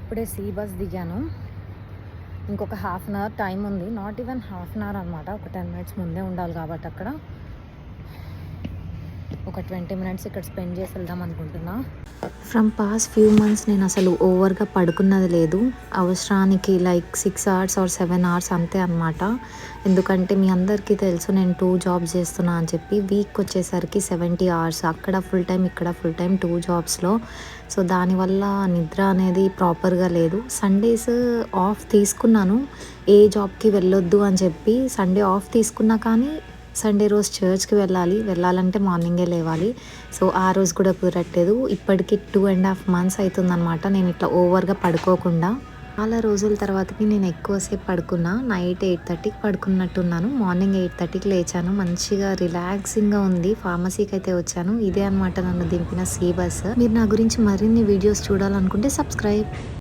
ఇప్పుడే C bus దిగాను. ఇంకొక హాఫ్ అన్ అవర్ టైం ఉంది. Not even half an hour అనమాట. ఒక 10 మినిట్స్ ముందే ఉండాలి కాబట్టి అక్కడ ఒక 20 మినిట్స్ ఇక్కడ స్పెండ్ చేసి వెళ్దాం అనుకుంటున్నా. ఫ్రమ్ పాస్ట్ ఫ్యూ మంత్స్ నేను అసలు ఓవర్గా పడుకున్నది లేదు. అవసరానికి లైక్ 6 అవర్స్ ఆర్ 7 అవర్స్ అంతే అనమాట. ఎందుకంటే మీ అందరికీ తెలుసు నేను 2 జాబ్స్ చేస్తున్నా అని చెప్పి. వీక్ వచ్చేసరికి 70 అవర్స్, అక్కడ ఫుల్ టైం ఇక్కడ ఫుల్ టైం 2 జాబ్స్లో. సో దానివల్ల నిద్ర అనేది ప్రాపర్గా లేదు. సండేస్ ఆఫ్ తీసుకున్నాను, ఏ జాబ్కి వెళ్ళొద్దు అని చెప్పి. సండే ఆఫ్ తీసుకున్నా కానీ సండే రోజు చర్చ్కి వెళ్ళాలంటే మార్నింగే లేవాలి. సో ఆ రోజు కూడా కుదరట్లేదు. ఇప్పటికి 2.5 మంత్స్ అవుతుందన్నమాట నేను ఇట్లా ఓవర్గా పడుకోకుండా. చాలా రోజుల తర్వాతకి నేను ఎక్కువసేపు పడుకున్నా. నైట్ 8:30కి పడుకున్నట్టున్నాను. మార్నింగ్ 8:30కి లేచాను. మంచిగా రిలాక్సింగ్గా ఉంది. ఫార్మసీకి అయితే వచ్చాను. ఇదే అనమాట నన్ను దింపిన సి బస్. మీరు నా గురించి మరిన్ని వీడియోస్ చూడాలనుకుంటే సబ్స్క్రైబ్.